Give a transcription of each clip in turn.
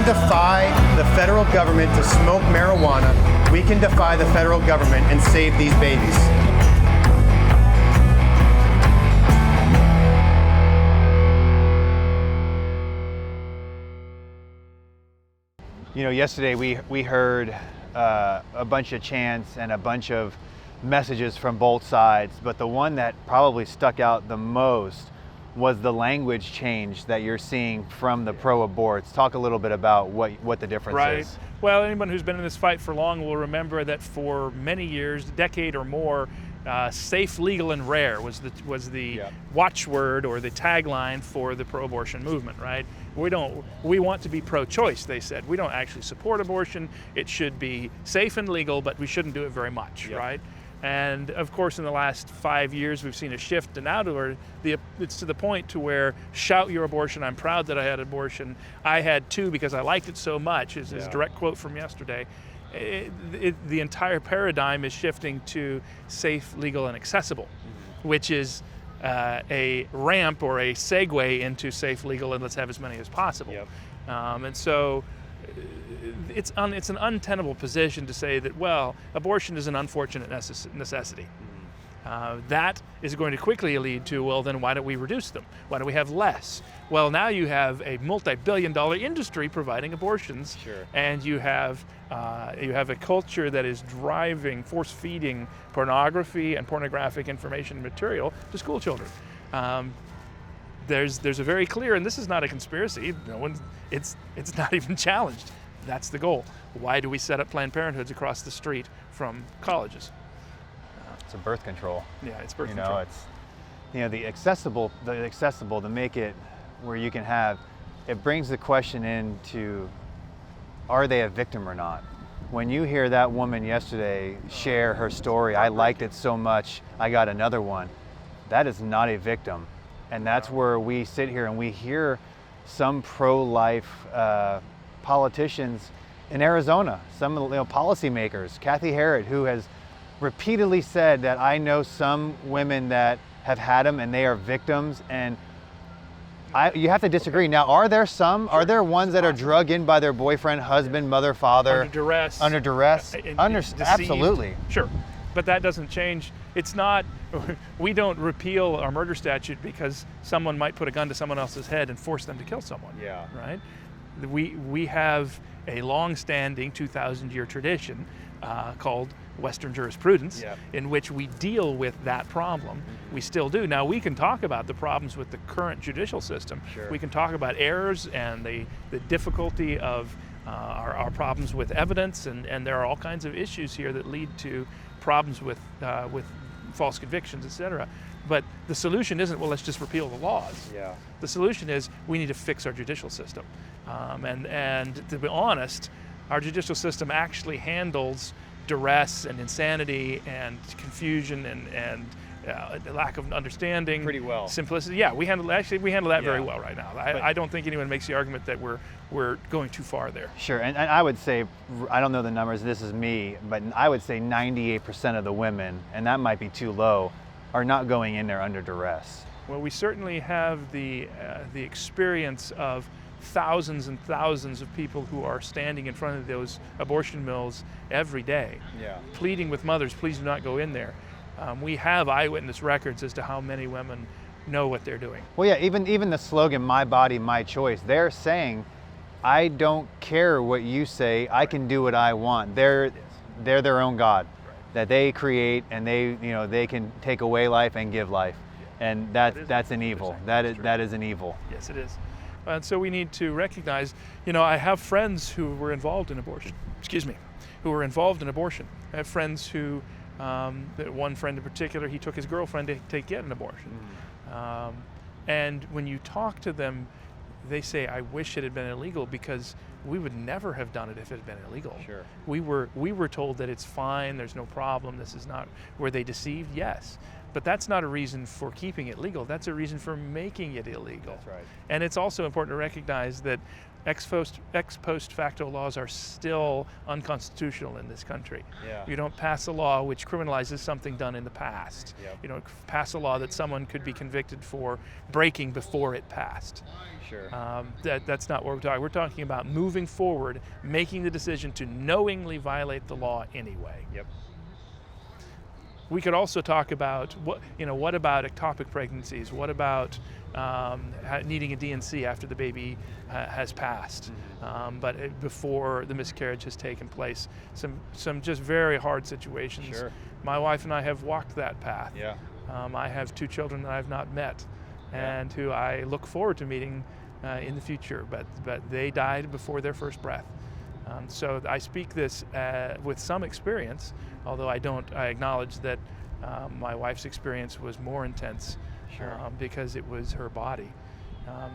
can defy the federal government to smoke marijuana, we can defy the federal government and save these babies. You know, yesterday we heard a bunch of chants and a bunch of messages from both sides, but the one that probably stuck out the most was the language change that you're seeing from the pro-aborts. Talk a little bit about what the difference is. Well, anyone who's been in this fight for long will remember that for many years, a decade or more, safe, legal, and rare was the watchword or the tagline for the pro-abortion movement, right? We want to be pro-choice, they said. We don't actually support abortion. It should be safe and legal, but we shouldn't do it very much, right? And of course, in the last 5 years, we've seen a shift, and now it's to the point to where shout your abortion. I'm proud that I had abortion. I had two because I liked it so much. Is a direct quote from yesterday. The entire paradigm is shifting to safe, legal, and accessible, which is a ramp or a segue into safe, legal, and let's have as many as possible. And so it's an untenable position to say that, well, abortion is an unfortunate necessity. That is going to quickly lead to, well, then why don't we reduce them? Why don't we have less? Well, now you have a multi-billion-dollar industry providing abortions, and you have a culture that is driving, force-feeding pornography and pornographic information and material to school children. There's a very clear, and this is not a conspiracy. It's not even challenged. That's the goal. Why do we set up Planned Parenthoods across the street from colleges? It's a birth control. Yeah, it's birth control. It's the accessible to make it where you can have. It brings the question into, are they a victim or not? When you hear that woman yesterday share her story, I liked it so much, I got another one. That is not a victim. And that's where we sit here and we hear some pro-life politicians in Arizona, some policymakers, Kathy Herrod, who has repeatedly said that I know some women that have had them and they are victims, and you have to disagree. Now, are there some? Are there ones that are drug in by their boyfriend, husband, mother, father? Under duress. Under duress? Absolutely. Sure. But that doesn't change. It's not, we don't repeal our murder statute because someone might put a gun to someone else's head and force them to kill someone. Right? We have a long-standing 2,000-year tradition called Western jurisprudence in which we deal with that problem. We still do. Now, we can talk about the problems with the current judicial system. We can talk about errors and the difficulty of our problems with evidence, and there are all kinds of issues here that lead to problems with false convictions, etc. But the solution isn't, well, let's just repeal the laws. The solution is we need to fix our judicial system. And to be honest, our judicial system actually handles duress and insanity and confusion and lack of understanding pretty well. Simplicity. We handle that very well right now. I don't think anyone makes the argument that we're going too far there. Sure, and I would say, I don't know the numbers, this is me, but I would say 98% of the women, and that might be too low, are not going in there under duress. Well, we certainly have the experience of thousands and thousands of people who are standing in front of those abortion mills every day, pleading with mothers, please do not go in there. We have eyewitness records as to how many women know what they're doing. Well, yeah, even the slogan, my body, my choice, they're saying, I don't care what you say, I can do what I want. They're their own God that they create, and they can take away life and give life. And that's an evil. That is an evil. Yes, it is. And so we need to recognize, I have friends who were involved in abortion. I have friends who, one friend in particular, he took his girlfriend to get an abortion. And when you talk to them, they say, I wish it had been illegal because we would never have done it if it had been illegal. We were told that it's fine, there's no problem, this is not, were they deceived? Yes. But that's not a reason for keeping it legal. That's a reason for making it illegal. That's right. And it's also important to recognize that ex post facto laws are still unconstitutional in this country. Yeah. You don't pass a law which criminalizes something done in the past. Yep. You don't pass a law that someone could be convicted for breaking before it passed. Sure. That's not what we're talking. We're talking about moving forward, making the decision to knowingly violate the law anyway. Yep. We could also talk about what about ectopic pregnancies? What about needing a D&C after the baby has passed, but before the miscarriage has taken place? Some just very hard situations. Sure. My wife and I have walked that path. Yeah. I have 2 children that I've not met, Yeah. and who I look forward to meeting in the future, but they died before their first breath. So I speak this with some experience, although I acknowledge that my wife's experience was more intense. Sure. Because it was her body.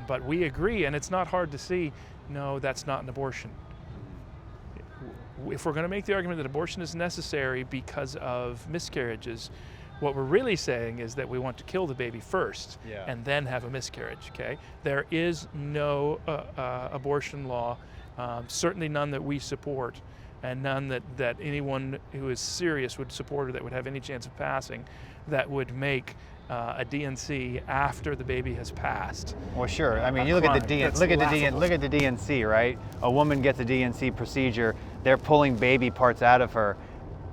But we agree, and it's not hard to see, no, that's not an abortion. If we're going to make the argument that abortion is necessary because of miscarriages, what we're really saying is that we want to kill the baby first, Yeah. and then have a miscarriage, okay? There is no abortion law, certainly none that we support, and none that anyone who is serious would support or that would have any chance of passing, that would make a D&C after the baby has passed. Well, sure. I mean, you look at the D&C, right? A woman gets a D&C procedure. They're pulling baby parts out of her.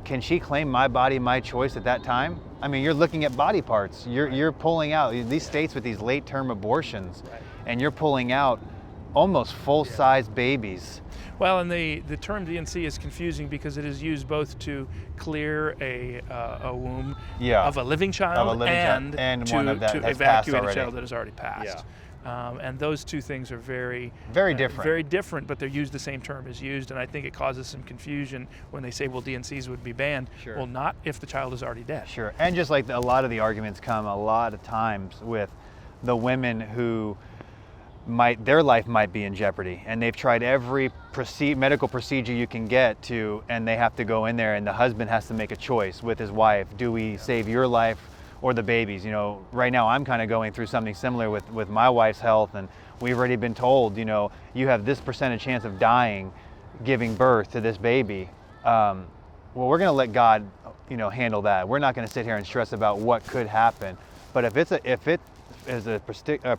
Can she claim my body, my choice at that time? I mean, you're looking at body parts. You're pulling out these states with these late-term abortions, Right. and you're pulling out almost full-size babies. Well, and the term D&C is confusing because it is used both to clear a womb of a living child and to, one of that to has passed evacuate a already. child that has already passed. And those two things are very different. Very different, but they're used, the same term is used, and I think it causes some confusion when they say, well, D&Cs would be banned. Sure. Well, not if the child is already dead. Sure, and just like a lot of the arguments come a lot of times with the women who their life might be in jeopardy, and they've tried every medical procedure you can get to, and they have to go in there, and the husband has to make a choice with his wife. Do we save your life or the baby's? You know, right now I'm kind of going through something similar with my wife's health, and we've already been told, you know, you have this percentage chance of dying giving birth to this baby. Well, we're going to let God, you know, handle that. We're not going to sit here and stress about what could happen. But if it is a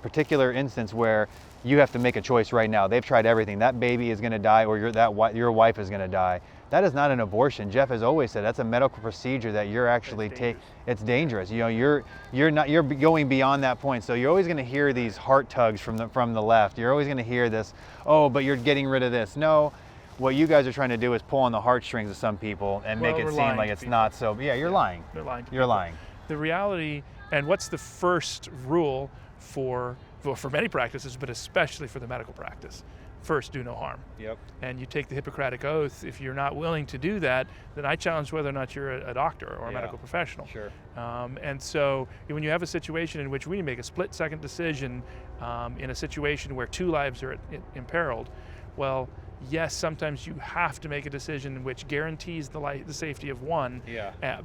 particular instance where you have to make a choice right now, they've tried everything, that baby is going to die, or your wife is going to die, that is not an abortion. Jeff has always said that's a medical procedure that you're actually it's dangerous. You know, you're going beyond that point. So you're always going to hear these heart tugs from the left. You're always going to hear this, oh, but you're getting rid of this. No, what you guys are trying to do is pull on the heartstrings of some people and make it seem like it's not so. Yeah, you're lying. They're lying to You're people. lying. The reality, and what's the first rule for many practices, but especially for the medical practice? First, do no harm. Yep. And you take the Hippocratic Oath. If you're not willing to do that, then I challenge whether or not you're a doctor or a medical professional. Sure. And so when you have a situation in which we make a split-second decision in a situation where 2 lives are imperiled, well, yes, sometimes you have to make a decision which guarantees the safety of one,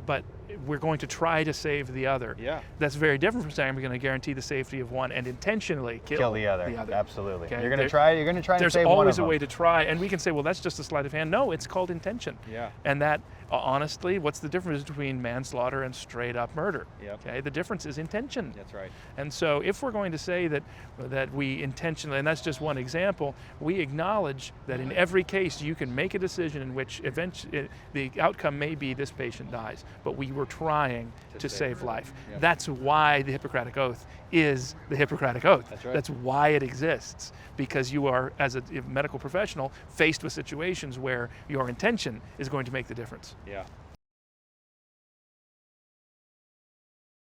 but we're going to try to save the other. Yeah. That's very different from saying we're going to guarantee the safety of one and intentionally kill the other. Absolutely. Okay? You're going to try and save one of them. There's always a way to try, and we can say, well, that's just a sleight of hand. No, it's called intention. Yeah. And that, honestly, what's the difference between manslaughter and straight up murder? Yep. Okay, the difference is intention. That's right. And so if we're going to say that we intentionally, and that's just one example, we acknowledge that in every case you can make a decision in which eventually the outcome may be this patient dies, but we were trying to save life. Yep. That's why the Hippocratic Oath is the Hippocratic Oath. That's right. That's why it exists, because you are, as a medical professional, faced with situations where your intention is going to make the difference. Yeah.